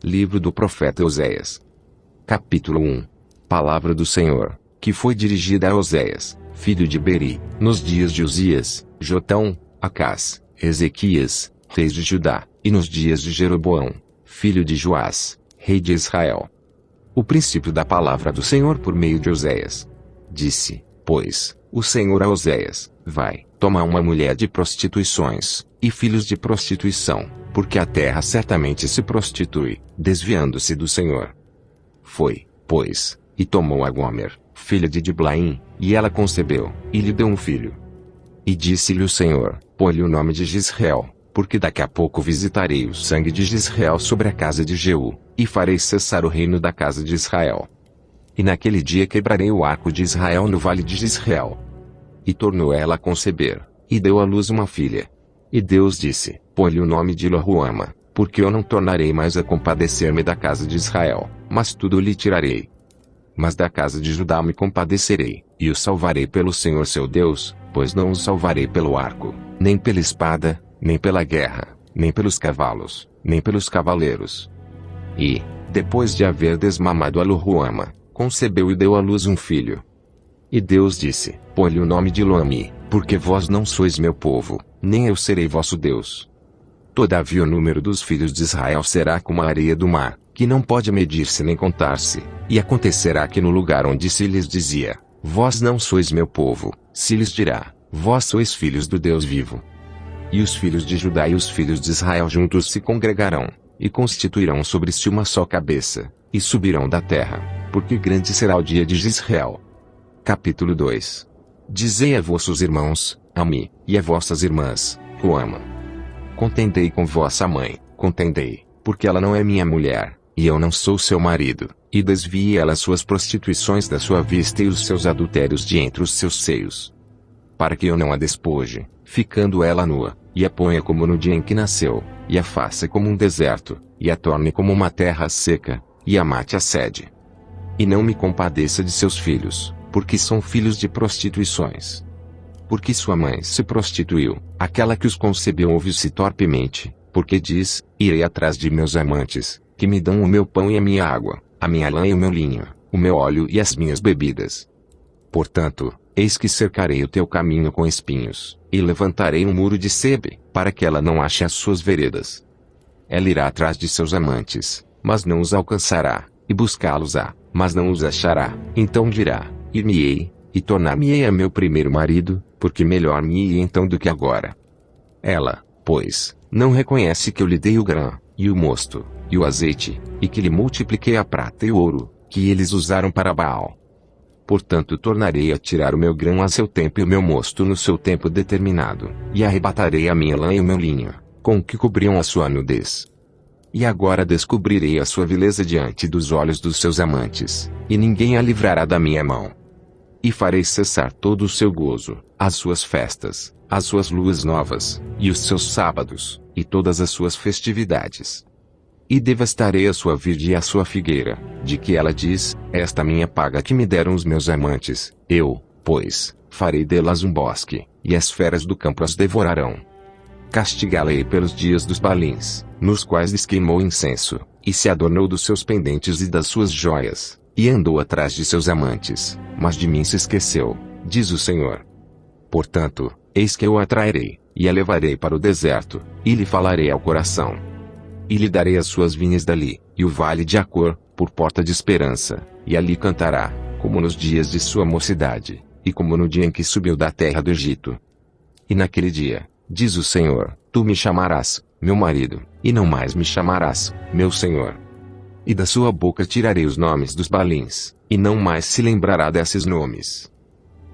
Livro do profeta Oséias. Capítulo 1. Palavra do Senhor, que foi dirigida a Oséias, filho de Beri, nos dias de Uzias, Jotão, Acás, Ezequias, reis de Judá, e nos dias de Jeroboão, filho de Joás, rei de Israel. O princípio da palavra do Senhor por meio de Oséias. Disse, pois, o Senhor a Oséias: vai, toma uma mulher de prostituições, e filhos de prostituição, porque a terra certamente se prostitui, desviando-se do Senhor. Foi, pois, e tomou a Gomer, filha de Diblaim, e ela concebeu, e lhe deu um filho. E disse-lhe o Senhor: põe-lhe o nome de Jisreel, porque daqui a pouco visitarei o sangue de Jisreel sobre a casa de Jeú, e farei cessar o reino da casa de Israel. E naquele dia quebrarei o arco de Israel no vale de Jisreel. E tornou ela a conceber, e deu à luz uma filha. E Deus disse: põe-lhe o nome de Loruama, porque eu não tornarei mais a compadecer-me da casa de Israel, mas tudo lhe tirarei. Mas da casa de Judá me compadecerei, e o salvarei pelo Senhor seu Deus, pois não o salvarei pelo arco, nem pela espada, nem pela guerra, nem pelos cavalos, nem pelos cavaleiros. E, depois de haver desmamado a Loruama, concebeu e deu à luz um filho. E Deus disse: põe-lhe o nome de Loami, porque vós não sois meu povo, nem eu serei vosso Deus. Todavia o número dos filhos de Israel será como a areia do mar, que não pode medir-se nem contar-se, e acontecerá que no lugar onde se lhes dizia: vós não sois meu povo, se lhes dirá: vós sois filhos do Deus vivo. E os filhos de Judá e os filhos de Israel juntos se congregarão, e constituirão sobre si uma só cabeça, e subirão da terra, porque grande será o dia de Jisreel. Capítulo 2. Dizei a vossos irmãos, Ami, e a vossas irmãs, Ruama. Contendei com vossa mãe, contendei, porque ela não é minha mulher, e eu não sou seu marido, e desvie ela suas prostituições da sua vista e os seus adultérios de entre os seus seios. Para que eu não a despoje, ficando ela nua, e a ponha como no dia em que nasceu, e a faça como um deserto, e a torne como uma terra seca, e a mate a sede. E não me compadeça de seus filhos, porque são filhos de prostituições. Porque sua mãe se prostituiu, aquela que os concebeu ouve-se torpemente, porque diz: irei atrás de meus amantes, que me dão o meu pão e a minha água, a minha lã e o meu linho, o meu óleo e as minhas bebidas. Portanto, eis que cercarei o teu caminho com espinhos, e levantarei um muro de sebe, para que ela não ache as suas veredas. Ela irá atrás de seus amantes, mas não os alcançará, e buscá-los-á, mas não os achará. Então dirá: ir-me-ei, e tornar-me-ei a meu primeiro marido, porque melhor me ia então do que agora. Ela, pois, não reconhece que eu lhe dei o grão, e o mosto, e o azeite, e que lhe multipliquei a prata e o ouro, que eles usaram para Baal. Portanto tornarei a tirar o meu grão a seu tempo e o meu mosto no seu tempo determinado, e arrebatarei a minha lã e o meu linho, com que cobriam a sua nudez. E agora descobrirei a sua vileza diante dos olhos dos seus amantes, e ninguém a livrará da minha mão. E farei cessar todo o seu gozo, as suas festas, as suas luas novas, e os seus sábados, e todas as suas festividades. E devastarei a sua vide e a sua figueira, de que ela diz: esta minha paga que me deram os meus amantes. Eu, pois, farei delas um bosque, e as feras do campo as devorarão. Castigá-la-ei pelos dias dos balins, nos quais lhes queimou incenso, e se adornou dos seus pendentes e das suas joias, e andou atrás de seus amantes, mas de mim se esqueceu, diz o Senhor. Portanto, eis que eu a atrairei, e a levarei para o deserto, e lhe falarei ao coração. E lhe darei as suas vinhas dali, e o vale de Acor, por porta de esperança, e ali cantará, como nos dias de sua mocidade, e como no dia em que subiu da terra do Egito. E naquele dia, diz o Senhor, tu me chamarás, meu marido, e não mais me chamarás, meu Senhor. E da sua boca tirarei os nomes dos balins, e não mais se lembrará desses nomes.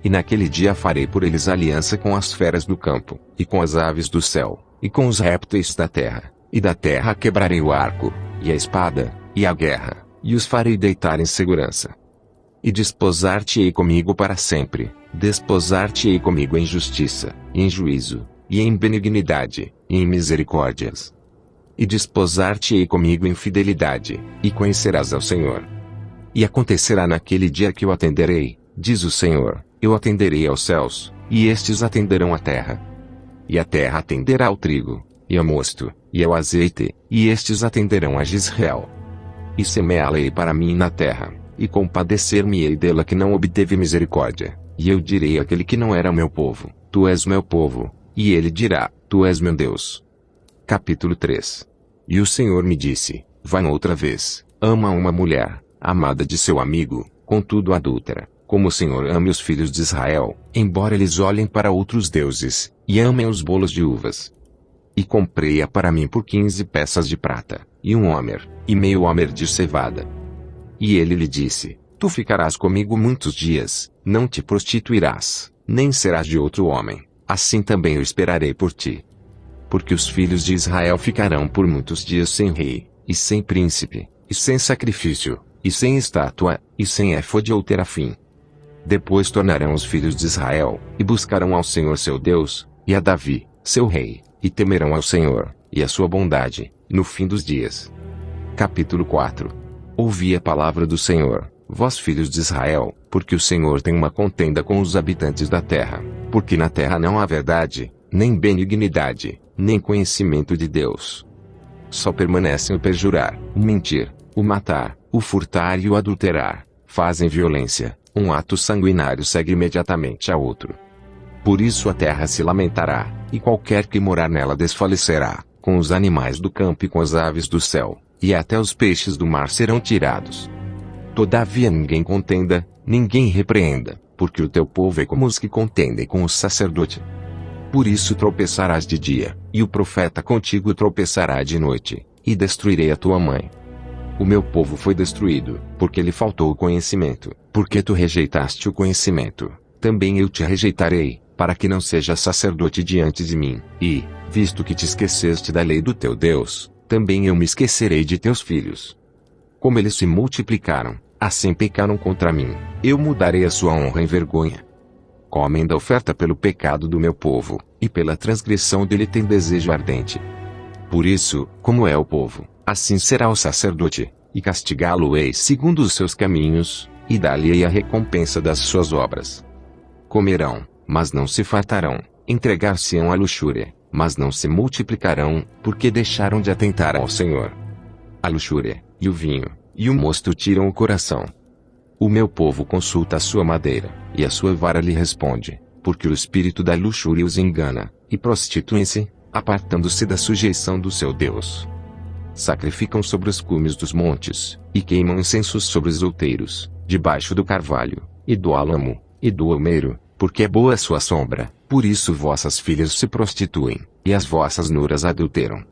E naquele dia farei por eles aliança com as feras do campo, e com as aves do céu, e com os répteis da terra, e da terra quebrarei o arco, e a espada, e a guerra, e os farei deitar em segurança. E desposar-te-ei comigo para sempre, desposar-te-ei comigo em justiça, e em juízo, e em benignidade, e em misericórdias. E desposar-te-ei comigo em fidelidade, e conhecerás ao Senhor. E acontecerá naquele dia que eu atenderei, diz o Senhor, eu atenderei aos céus, e estes atenderão à terra. E a terra atenderá ao trigo, e ao mosto, e ao azeite, e estes atenderão a Jisreel. e semeá-la-ei para mim na terra, e compadecer-me-ei dela que não obteve misericórdia, e eu direi àquele que não era meu povo, tu és meu povo, e ele dirá, tu és meu Deus. Capítulo 3. E o Senhor me disse, vai outra vez, ama uma mulher, amada de seu amigo, contudo adúltera, como o Senhor ama os filhos de Israel, embora eles olhem para outros deuses, e amem os bolos de uvas. E comprei-a para mim por 15 peças de prata, e um homer, e meio homer de cevada. E ele lhe disse, tu ficarás comigo muitos dias, não te prostituirás, nem serás de outro homem, assim também eu esperarei por ti. Porque os filhos de Israel ficarão por muitos dias sem rei, e sem príncipe, e sem sacrifício, e sem estátua, e sem éfode ou terafim. Depois tornarão os filhos de Israel, e buscarão ao Senhor seu Deus, e a Davi, seu rei, e temerão ao Senhor, e a sua bondade, no fim dos dias. Capítulo 4. Ouvi a palavra do Senhor, vós filhos de Israel, porque o Senhor tem uma contenda com os habitantes da terra, porque na terra não há verdade, nem benignidade, nem conhecimento de Deus. Só permanecem o perjurar, o mentir, o matar, o furtar e o adulterar, fazem violência, um ato sanguinário segue imediatamente a outro. Por isso a terra se lamentará, e qualquer que morar nela desfalecerá, com os animais do campo e com as aves do céu, e até os peixes do mar serão tirados. Todavia ninguém contenda, ninguém repreenda, porque o teu povo é como os que contendem com o sacerdote. Por isso tropeçarás de dia, e o profeta contigo tropeçará de noite, e destruirei a tua mãe. O meu povo foi destruído, porque lhe faltou o conhecimento, porque tu rejeitaste o conhecimento, também eu te rejeitarei, para que não sejas sacerdote diante de mim, e, visto que te esqueceste da lei do teu Deus, também eu me esquecerei de teus filhos. Como eles se multiplicaram, assim pecaram contra mim, eu mudarei a sua honra em vergonha. Comem da oferta pelo pecado do meu povo, e pela transgressão dele tem desejo ardente. Por isso, como é o povo, assim será o sacerdote, e castigá-lo-ei segundo os seus caminhos, e dar-lhe-ei a recompensa das suas obras. Comerão, mas não se fartarão, entregar-se-ão à luxúria, mas não se multiplicarão, porque deixaram de atentar ao Senhor. A luxúria, e o vinho, e o mosto tiram o coração. O meu povo consulta a sua madeira, e a sua vara lhe responde, porque o espírito da luxúria os engana, e prostituem-se, apartando-se da sujeição do seu Deus. Sacrificam sobre os cumes dos montes, e queimam incensos sobre os outeiros, debaixo do carvalho, e do álamo, e do almeiro, porque é boa a sua sombra, por isso vossas filhas se prostituem, e as vossas nuras adulteram.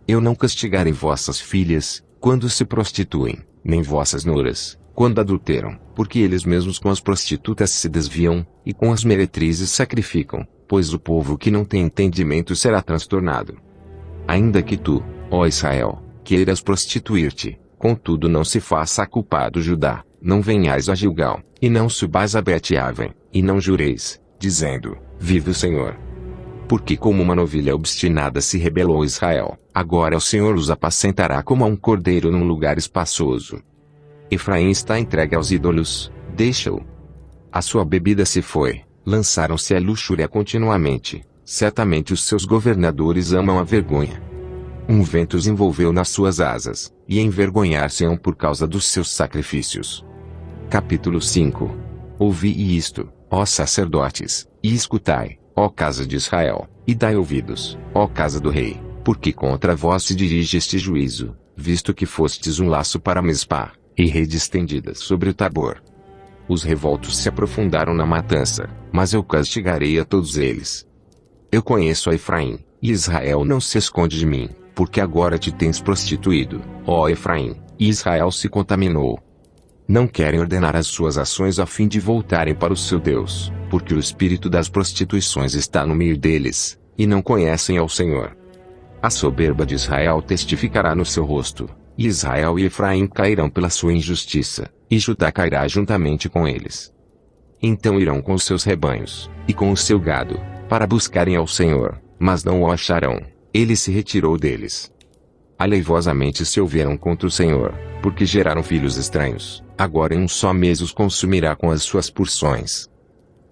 Eu não castigarei vossas filhas, quando se prostituem, nem vossas nuras, quando adulteram, porque eles mesmos com as prostitutas se desviam, e com as meretrizes sacrificam, pois o povo que não tem entendimento será transtornado. Ainda que tu, ó Israel, queiras prostituir-te, contudo não se faça culpado Judá, não venhais a Gilgal, e não subais a Bet-Aven, e não jureis, dizendo, vive o Senhor. Porque como uma novilha obstinada se rebelou Israel, agora o Senhor os apacentará como a um cordeiro num lugar espaçoso. Efraim está entregue aos ídolos, deixa-o. A sua bebida se foi, lançaram-se à luxúria continuamente, certamente os seus governadores amam a vergonha. Um vento os envolveu nas suas asas, e envergonhar-se-ão por causa dos seus sacrifícios. Capítulo 5. Ouvi isto, ó sacerdotes, e escutai, ó casa de Israel, e dai ouvidos, ó casa do rei, porque contra vós se dirige este juízo, visto que fostes um laço para Mispá, e rede estendidas sobre o Tabor. Os revoltos se aprofundaram na matança, mas eu castigarei a todos eles. Eu conheço a Efraim, e Israel não se esconde de mim, porque agora te tens prostituído, ó Efraim, e Israel se contaminou. Não querem ordenar as suas ações a fim de voltarem para o seu Deus, porque o espírito das prostituições está no meio deles, e não conhecem ao Senhor. A soberba de Israel testificará no seu rosto, e Israel e Efraim cairão pela sua injustiça, e Judá cairá juntamente com eles. Então irão com os seus rebanhos, e com o seu gado, para buscarem ao Senhor, mas não o acharão, ele se retirou deles. Aleivosamente se houveram contra o Senhor, porque geraram filhos estranhos, agora em um só mês os consumirá com as suas porções.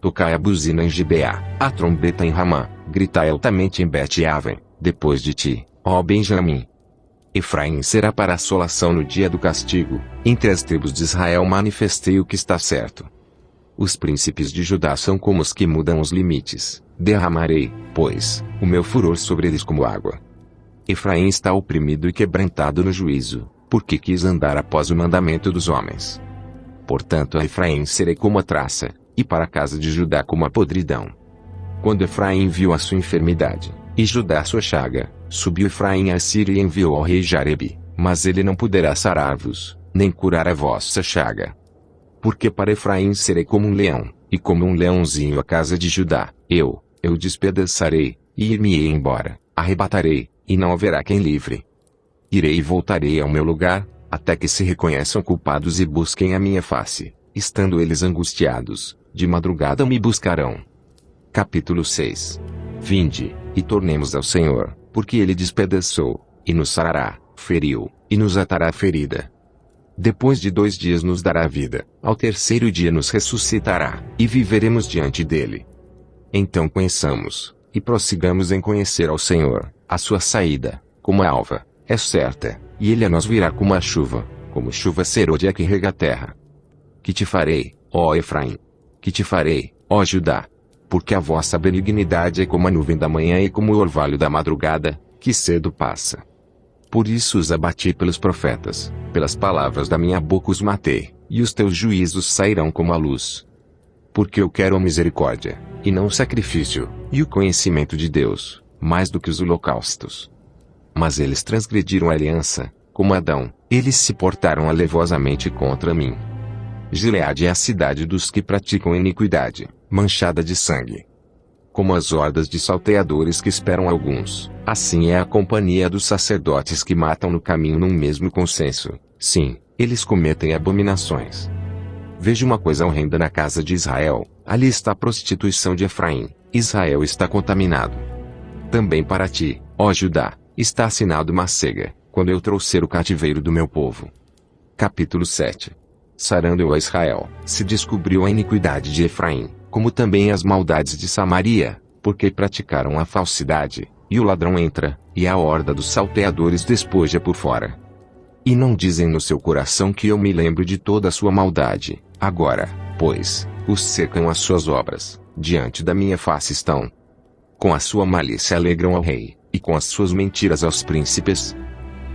Tocai a buzina em Gibeá, a trombeta em Ramá, gritai altamente em Bet-Aven, depois de ti, ó Benjamim. Efraim será para assolação no dia do castigo. Entre as tribos de Israel manifestei o que está certo. Os príncipes de Judá são como os que mudam os limites. Derramarei, pois, o meu furor sobre eles como água. Efraim está oprimido e quebrantado no juízo, porque quis andar após o mandamento dos homens. Portanto a Efraim serei como a traça, e para a casa de Judá como a podridão. Quando Efraim viu a sua enfermidade, e Judá sua chaga, subiu Efraim a Síria e enviou ao rei Jarebe, mas ele não poderá sarar-vos, nem curar a vossa chaga. Porque para Efraim serei como um leão, e como um leãozinho a casa de Judá, eu despedaçarei, e ir-me-ei embora, arrebatarei, e não haverá quem livre. Irei e voltarei ao meu lugar, até que se reconheçam culpados e busquem a minha face, estando eles angustiados, de madrugada me buscarão. Capítulo 6. Vinde, e tornemos ao Senhor, porque ele despedaçou, e nos sarará, feriu, e nos atará a ferida. Depois de 2 dias nos dará vida, ao 3º dia nos ressuscitará, e viveremos diante dele. Então conheçamos, e prossigamos em conhecer ao Senhor. A sua saída, como a alva, é certa, e ele a nós virá como a chuva, como chuva serôdia que rega a terra. Que te farei, ó Efraim? Que te farei, ó Judá? Porque a vossa benignidade é como a nuvem da manhã e como o orvalho da madrugada, que cedo passa. Por isso os abati pelos profetas, pelas palavras da minha boca os matei, e os teus juízos sairão como a luz. Porque eu quero a misericórdia, e não o sacrifício, e o conhecimento de Deus, mais do que os holocaustos. Mas eles transgrediram a aliança, como Adão, eles se portaram alevosamente contra mim. Gileade é a cidade dos que praticam iniquidade, manchada de sangue. Como as hordas de salteadores que esperam alguns, assim é a companhia dos sacerdotes que matam no caminho num mesmo consenso. Sim, eles cometem abominações. Vejo uma coisa horrenda na casa de Israel, ali está a prostituição de Efraim, Israel está contaminado. Também para ti, ó Judá, está assinado uma cega, quando eu trouxer o cativeiro do meu povo. Capítulo 7. Sarando eu a Israel, se descobriu a iniquidade de Efraim, como também as maldades de Samaria, porque praticaram a falsidade, e o ladrão entra, e a horda dos salteadores despoja por fora. E não dizem no seu coração que eu me lembro de toda a sua maldade. Agora, pois, os secam as suas obras, diante da minha face estão. Com a sua malícia alegram ao rei, e com as suas mentiras aos príncipes.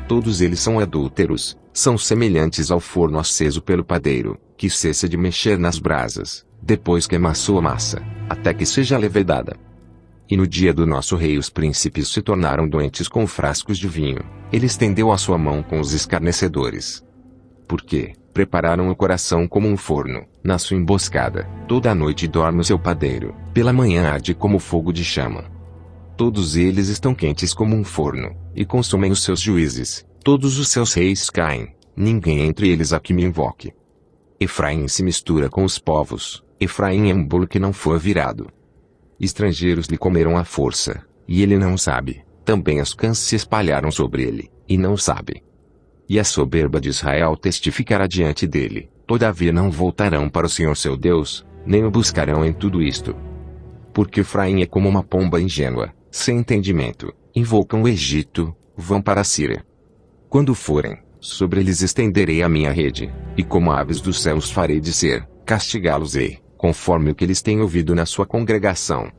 Todos eles são adúlteros, são semelhantes ao forno aceso pelo padeiro, que cessa de mexer nas brasas, depois que amassou a massa, até que seja levedada. E no dia do nosso rei os príncipes se tornaram doentes com frascos de vinho, ele estendeu a sua mão com os escarnecedores. Porque prepararam o coração como um forno, na sua emboscada, toda a noite dorme o seu padeiro, pela manhã arde como fogo de chama. Todos eles estão quentes como um forno, e consomem os seus juízes, todos os seus reis caem, ninguém entre eles a que me invoque. Efraim se mistura com os povos, Efraim é um bolo que não foi virado. Estrangeiros lhe comeram à força, e ele não sabe, também as cãs se espalharam sobre ele, e não sabe. E a soberba de Israel testificará diante dele, todavia não voltarão para o Senhor seu Deus, nem o buscarão em tudo isto. Porque Efraim é como uma pomba ingênua, sem entendimento, invocam o Egito, vão para a Síria. Quando forem, sobre eles estenderei a minha rede, e como aves dos céus farei descer, castigá-los-ei, conforme o que eles têm ouvido na sua congregação.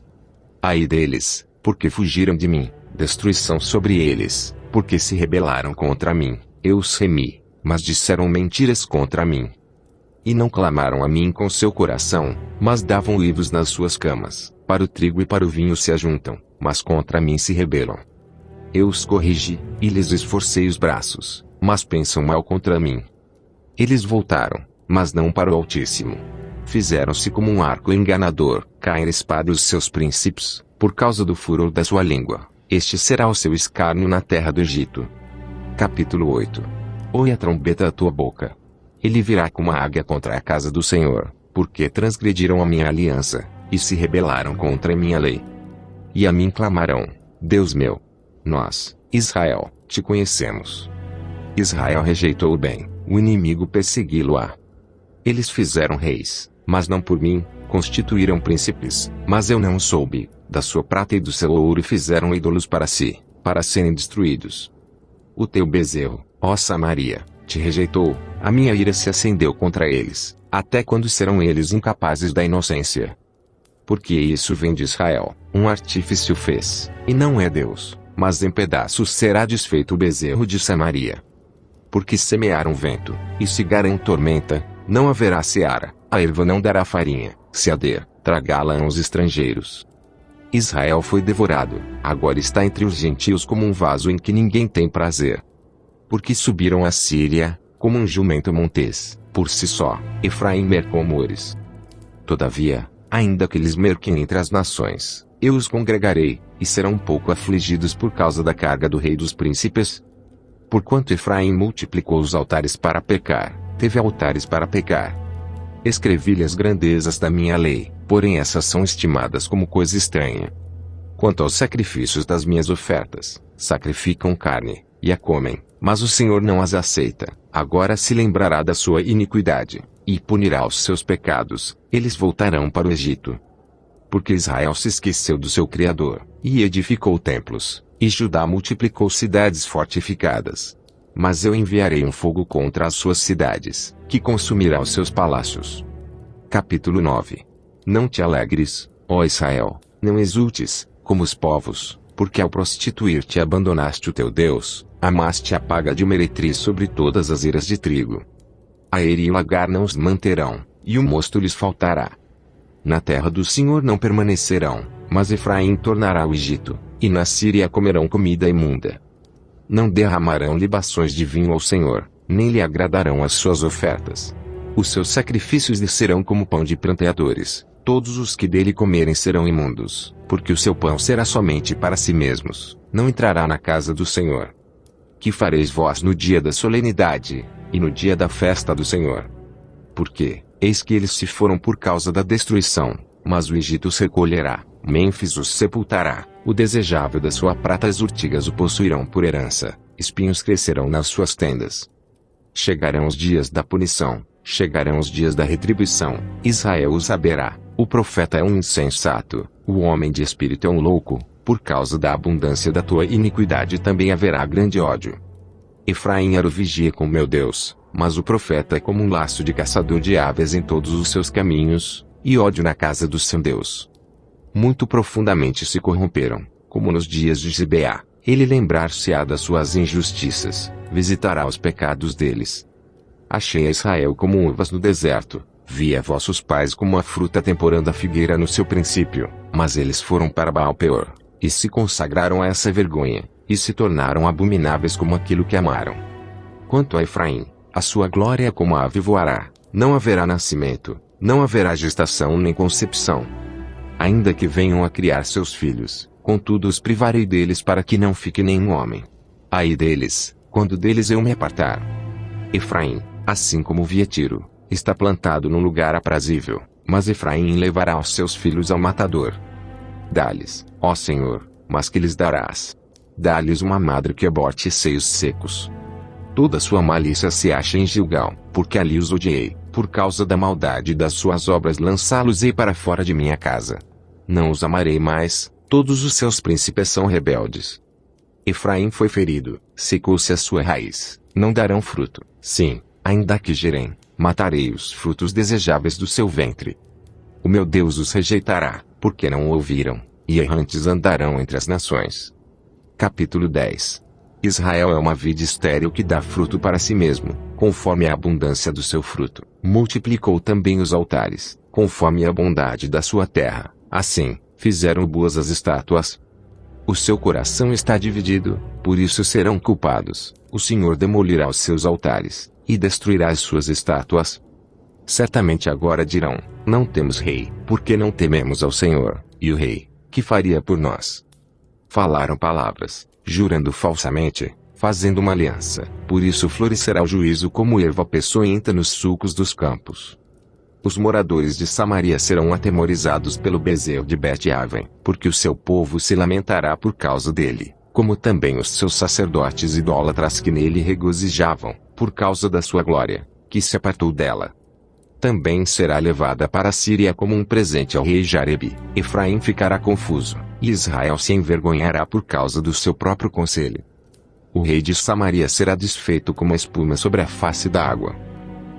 Ai deles, porque fugiram de mim, destruição sobre eles, porque se rebelaram contra mim, eu os remi, mas disseram mentiras contra mim. E não clamaram a mim com seu coração, mas davam livros nas suas camas, para o trigo e para o vinho se ajuntam, mas contra mim se rebelam. Eu os corrigi, e lhes esforcei os braços, mas pensam mal contra mim. Eles voltaram, mas não para o Altíssimo. Fizeram-se como um arco enganador, caem a espada os seus príncipes, por causa do furor da sua língua. Este será o seu escárnio na terra do Egito. Capítulo 8. Oe a trombeta da tua boca. Ele virá como a águia contra a casa do Senhor, porque transgrediram a minha aliança, e se rebelaram contra a minha lei. E a mim clamarão, Deus meu. Nós, Israel, te conhecemos. Israel rejeitou o bem, o inimigo persegui-lo-á. Eles fizeram reis, mas não por mim, constituíram príncipes, mas eu não soube, da sua prata e do seu ouro fizeram ídolos para si, para serem destruídos. O teu bezerro, ó Samaria, te rejeitou, a minha ira se acendeu contra eles, até quando serão eles incapazes da inocência? Porque isso vem de Israel, um artífice o fez, e não é Deus, mas em pedaços será desfeito o bezerro de Samaria. Porque semearam vento, e cigarão tormenta, não haverá seara, a erva não dará farinha, se a der, tragá-la os estrangeiros. Israel foi devorado, agora está entre os gentios como um vaso em que ninguém tem prazer. Porque subiram a Síria, como um jumento montês, por si só, Efraim mercou amores. Todavia, ainda que eles merquem entre as nações, eu os congregarei, e serão um pouco afligidos por causa da carga do rei dos príncipes. Porquanto Efraim multiplicou os altares para pecar, teve altares para pecar. Escrevi-lhe as grandezas da minha lei, porém essas são estimadas como coisa estranha. Quanto aos sacrifícios das minhas ofertas, sacrificam carne, e a comem, mas o Senhor não as aceita. Agora se lembrará da sua iniquidade, e punirá os seus pecados, eles voltarão para o Egito. Porque Israel se esqueceu do seu Criador, e edificou templos, e Judá multiplicou cidades fortificadas. Mas eu enviarei um fogo contra as suas cidades, que consumirá os seus palácios. Capítulo 9. Não te alegres, ó Israel, não exultes, como os povos, porque ao prostituir-te abandonaste o teu Deus, amaste a paga de meretriz sobre todas as eras de trigo. A eira e o lagar não os manterão, e o mosto lhes faltará. Na terra do Senhor não permanecerão, mas Efraim tornará o Egito, e na Síria comerão comida imunda. Não derramarão libações de vinho ao Senhor, nem lhe agradarão as suas ofertas. Os seus sacrifícios lhe serão como pão de pranteadores, todos os que dele comerem serão imundos, porque o seu pão será somente para si mesmos, não entrará na casa do Senhor. Que fareis vós no dia da solenidade, e no dia da festa do Senhor? Porque, eis que eles se foram por causa da destruição, mas o Egito os recolherá, Mênfis os sepultará, o desejável da sua prata as urtigas o possuirão por herança, espinhos crescerão nas suas tendas. Chegarão os dias da punição, chegarão os dias da retribuição, Israel o saberá, o profeta é um insensato, o homem de espírito é um louco, por causa da abundância da tua iniquidade também haverá grande ódio. Efraim era o vigia com meu Deus, mas o profeta é como um laço de caçador de aves em todos os seus caminhos, e ódio na casa do seu Deus. Muito profundamente se corromperam, como nos dias de Gibeá, ele lembrar-se-á das suas injustiças, visitará os pecados deles. Achei a Israel como uvas no deserto, vi a vossos pais como a fruta temporã da figueira no seu princípio, mas eles foram para Baal-peor, e se consagraram a essa vergonha, e se tornaram abomináveis como aquilo que amaram. Quanto a Efraim, a sua glória é como a ave voará, não haverá nascimento, não haverá gestação nem concepção. Ainda que venham a criar seus filhos, contudo os privarei deles para que não fique nenhum homem. Ai deles, quando deles eu me apartar. Efraim, assim como via Tiro, está plantado num lugar aprazível, mas Efraim levará os seus filhos ao matador. Dá-lhes, ó Senhor, mas que lhes darás? Dá-lhes uma madre que aborte seios secos. Toda sua malícia se acha em Gilgal, porque ali os odiei, por causa da maldade das suas obras lançá-los-ei para fora de minha casa. Não os amarei mais, todos os seus príncipes são rebeldes. Efraim foi ferido, secou-se a sua raiz, não darão fruto, sim, ainda que gerem, matarei os frutos desejáveis do seu ventre. O meu Deus os rejeitará, porque não o ouviram, e errantes andarão entre as nações. Capítulo 10. Israel é uma vide estéril que dá fruto para si mesmo, conforme a abundância do seu fruto. Multiplicou também os altares, conforme a bondade da sua terra. Assim, fizeram boas as estátuas. O seu coração está dividido, por isso serão culpados. O Senhor demolirá os seus altares, e destruirá as suas estátuas. Certamente agora dirão, não temos rei, porque não tememos ao Senhor, e o rei, que faria por nós? Falaram palavras, jurando falsamente, fazendo uma aliança, por isso florescerá o juízo como erva peçonhenta nos sulcos dos campos. Os moradores de Samaria serão atemorizados pelo bezerro de Bet-Aven, porque o seu povo se lamentará por causa dele, como também os seus sacerdotes idólatras que nele regozijavam, por causa da sua glória, que se apartou dela. Também será levada para a Síria como um presente ao rei Jarebi. Efraim ficará confuso, e Israel se envergonhará por causa do seu próprio conselho. O rei de Samaria será desfeito como a espuma sobre a face da água.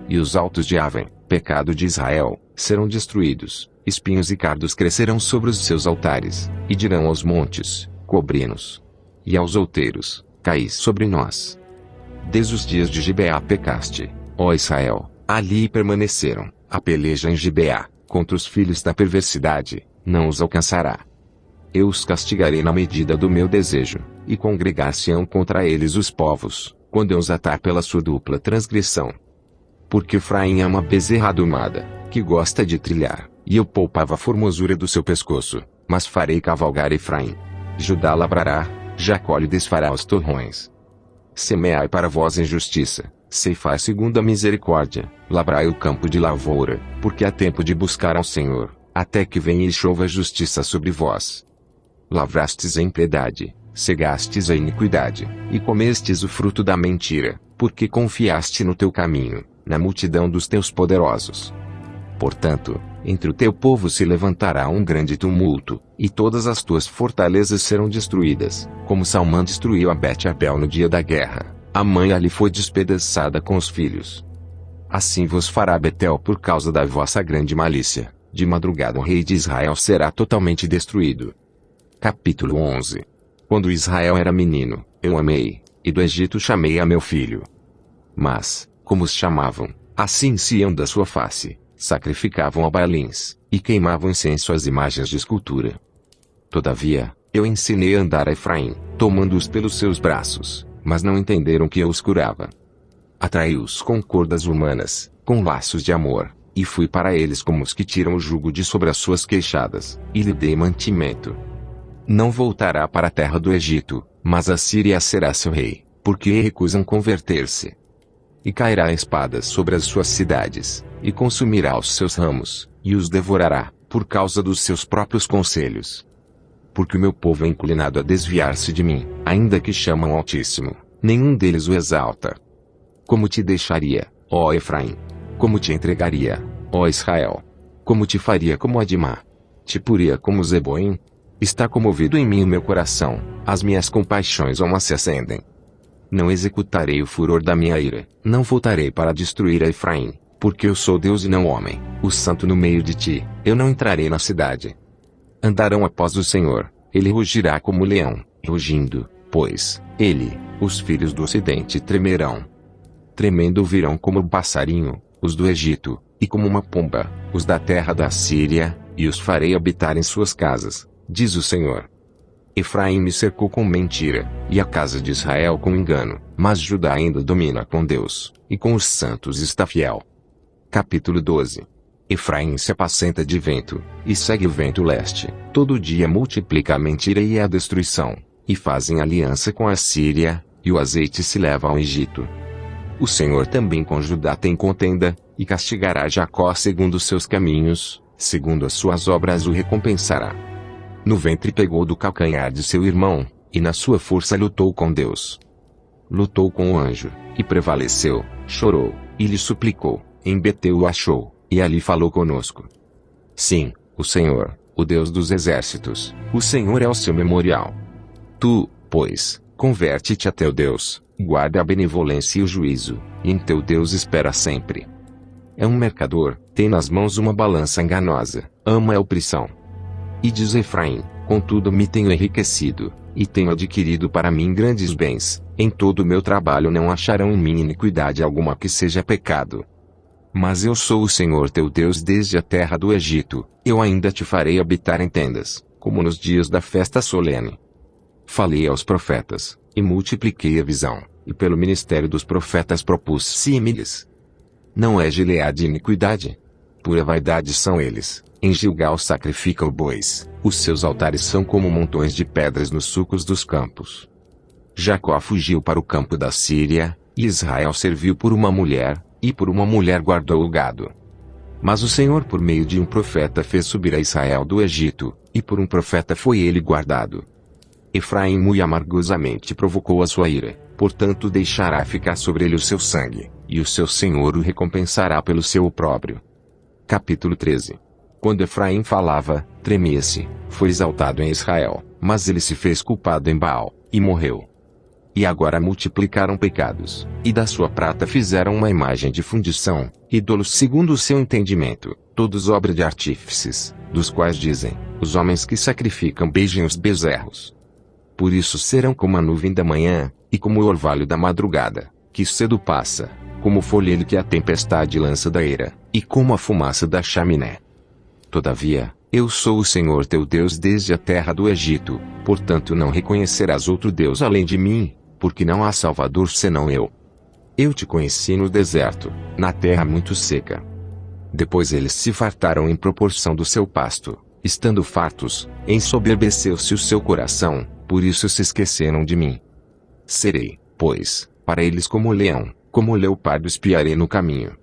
E os altos de Aven, pecado de Israel, serão destruídos, espinhos e cardos crescerão sobre os seus altares, e dirão aos montes, cobri-nos. E aos outeiros, caí sobre nós. Desde os dias de Gibeá pecaste, ó Israel, ali permaneceram, a peleja em Gibeá, contra os filhos da perversidade, não os alcançará. Eu os castigarei na medida do meu desejo, e congregar-se-ão contra eles os povos, quando eu os atar pela sua dupla transgressão. Porque Efraim é uma bezerra domada, que gosta de trilhar, e eu poupava a formosura do seu pescoço, mas farei cavalgar Efraim. Judá lavrará, Jacó lhe desfará os torrões. Semeai para vós em justiça, ceifai segundo a misericórdia, lavrai o campo de lavoura, porque há tempo de buscar ao Senhor, até que venha e chova a justiça sobre vós. Lavrastes a impiedade, cegastes a iniquidade, e comestes o fruto da mentira, porque confiaste no teu caminho, na multidão dos teus poderosos. Portanto, entre o teu povo se levantará um grande tumulto, e todas as tuas fortalezas serão destruídas, como Salmã destruiu a Bet-Abel no dia da guerra. A mãe ali foi despedaçada com os filhos. Assim vos fará Betel por causa da vossa grande malícia. De madrugada o rei de Israel será totalmente destruído. Capítulo 11. Quando Israel era menino, eu amei, e do Egito chamei a meu filho. Mas, como os chamavam, assim se iam da sua face, sacrificavam a Baalins, e queimavam incenso às imagens de escultura. Todavia, eu ensinei a andar a Efraim, tomando-os pelos seus braços, mas não entenderam que eu os curava. Atraí-os com cordas humanas, com laços de amor, e fui para eles como os que tiram o jugo de sobre as suas queixadas, e lhe dei mantimento. Não voltará para a terra do Egito, mas a Síria será seu rei, porque recusam converter-se. E cairá a espada sobre as suas cidades, e consumirá os seus ramos, e os devorará, por causa dos seus próprios conselhos. Porque o meu povo é inclinado a desviar-se de mim, ainda que chamam ao Altíssimo, nenhum deles o exalta. Como te deixaria, ó Efraim? Como te entregaria, ó Israel? Como te faria como Adimá? Te poria como Zeboim? Está comovido em mim o meu coração, as minhas compaixões almas se acendem. Não executarei o furor da minha ira, não voltarei para destruir a Efraim, porque eu sou Deus e não homem, o santo no meio de ti, eu não entrarei na cidade. Andarão após o Senhor, ele rugirá como leão, rugindo, pois, ele, os filhos do ocidente tremerão. Tremendo virão como o passarinho, os do Egito, e como uma pomba, os da terra da Síria, e os farei habitar em suas casas, diz o Senhor. Efraim me cercou com mentira, e a casa de Israel com engano, mas Judá ainda domina com Deus, e com os santos está fiel. Capítulo 12. Efraim se apacenta de vento, e segue o vento leste, todo dia multiplica a mentira e a destruição, e fazem aliança com a Síria, e o azeite se leva ao Egito. O Senhor também com Judá tem contenda, e castigará Jacó segundo os seus caminhos, segundo as suas obras o recompensará. No ventre pegou do calcanhar de seu irmão, e na sua força lutou com Deus. Lutou com o anjo, e prevaleceu, chorou, e lhe suplicou, em Betel o achou, e ali falou conosco. Sim, o Senhor, o Deus dos exércitos, o Senhor é o seu memorial. Tu, pois, converte-te a teu Deus, guarda a benevolência e o juízo, e em teu Deus espera sempre. É um mercador, tem nas mãos uma balança enganosa, ama a opressão. E diz Efraim, contudo me tenho enriquecido, e tenho adquirido para mim grandes bens, em todo o meu trabalho não acharão em mim iniquidade alguma que seja pecado. Mas eu sou o Senhor teu Deus desde a terra do Egito, eu ainda te farei habitar em tendas, como nos dias da festa solene. Falei aos profetas, e multipliquei a visão, e pelo ministério dos profetas propus símiles. Não é Gileade iniquidade? Pura vaidade são eles. Em Gilgal sacrificam bois, os seus altares são como montões de pedras nos sulcos dos campos. Jacó fugiu para o campo da Síria, e Israel serviu por uma mulher, e por uma mulher guardou o gado. Mas o Senhor por meio de um profeta fez subir a Israel do Egito, e por um profeta foi ele guardado. Efraim muito amargosamente provocou a sua ira, portanto deixará ficar sobre ele o seu sangue, e o seu Senhor o recompensará pelo seu opróbrio. Capítulo 13. Quando Efraim falava, tremia-se, foi exaltado em Israel, mas ele se fez culpado em Baal, e morreu. e agora multiplicaram pecados, e da sua prata fizeram uma imagem de fundição, ídolos segundo o seu entendimento, todos obra de artífices, dos quais dizem, os homens que sacrificam beijem os bezerros. Por isso serão como a nuvem da manhã, e como o orvalho da madrugada, que cedo passa, como o folhedo que a tempestade lança da eira, e como a fumaça da chaminé. Todavia, eu sou o Senhor teu Deus desde a terra do Egito, portanto não reconhecerás outro Deus além de mim, porque não há Salvador senão eu. Eu te conheci no deserto, na terra muito seca. Depois eles se fartaram em proporção do seu pasto, estando fartos, ensoberbeceu-se o seu coração, por isso se esqueceram de mim. Serei, pois, para eles como o leão, como o leopardo espiarei no caminho.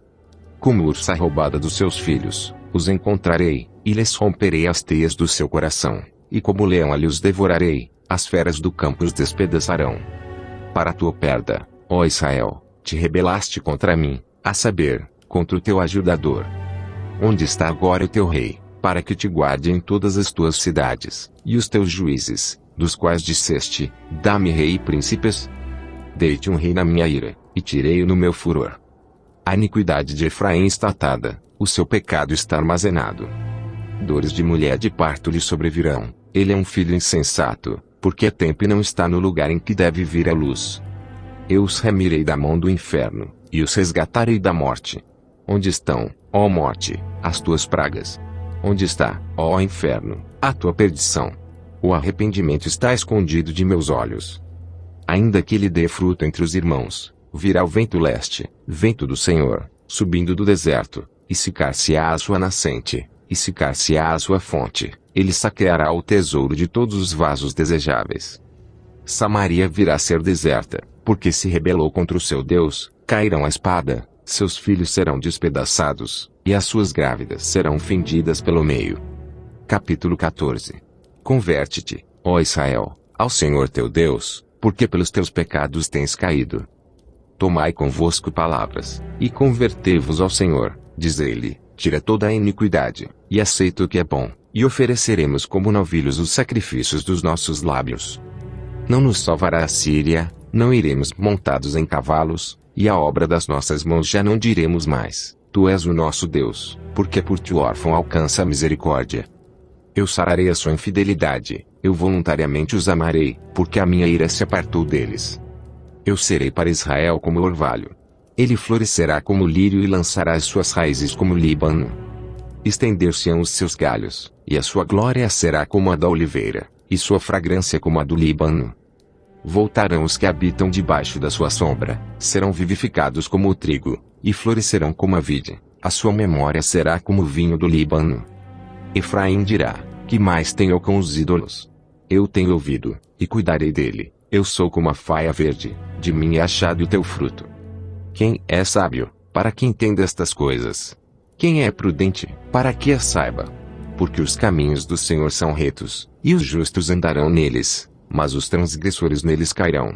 Como ursa roubada dos seus filhos, os encontrarei, e lhes romperei as teias do seu coração, e como leão ali os devorarei, as feras do campo os despedaçarão. Para a tua perda, ó Israel, te rebelaste contra mim, a saber, contra o teu ajudador. Onde está agora o teu rei, para que te guarde em todas as tuas cidades, e os teus juízes, dos quais disseste, dá-me rei e príncipes? Dei-te um rei na minha ira, e tirei-o no meu furor. A iniquidade de Efraim está atada, o seu pecado está armazenado. Dores de mulher de parto lhe sobrevirão, ele é um filho insensato, porque é tempo e não está no lugar em que deve vir a luz. Eu os remirei da mão do inferno, e os resgatarei da morte. Onde estão, ó morte, as tuas pragas? Onde está, ó inferno, a tua perdição? O arrependimento está escondido de meus olhos. Ainda que ele dê fruto entre os irmãos, virá o vento leste, vento do Senhor, subindo do deserto, e secar-se-á a sua nascente, e secar-se-á a sua fonte, ele saqueará o tesouro de todos os vasos desejáveis. Samaria virá a ser deserta, porque se rebelou contra o seu Deus, cairão a espada, seus filhos serão despedaçados, e as suas grávidas serão fendidas pelo meio. Capítulo 14. Converte-te, ó Israel, ao Senhor teu Deus, porque pelos teus pecados tens caído. Tomai convosco palavras, e convertei-vos ao Senhor, diz ele, tira toda a iniquidade, e aceita o que é bom, e ofereceremos como novilhos os sacrifícios dos nossos lábios. Não nos salvará a Síria, não iremos montados em cavalos, e a obra das nossas mãos já não diremos mais, tu és o nosso Deus, porque por ti o órfão alcança a misericórdia. Eu sararei a sua infidelidade, eu voluntariamente os amarei, porque a minha ira se apartou deles. Eu serei para Israel como o orvalho. Ele florescerá como o lírio e lançará as suas raízes como o Líbano. Estender-se-ão os seus galhos, e a sua glória será como a da oliveira, e sua fragrância como a do Líbano. Voltarão os que habitam debaixo da sua sombra, serão vivificados como o trigo, e florescerão como a vide, a sua memória será como o vinho do Líbano. Efraim dirá, que mais tenho com os ídolos? Eu tenho ouvido, e cuidarei dele, eu sou como a faia verde, de mim é achado o teu fruto. Quem é sábio, para que entenda estas coisas? Quem é prudente, para que as saiba? Porque os caminhos do Senhor são retos, e os justos andarão neles, mas os transgressores neles cairão.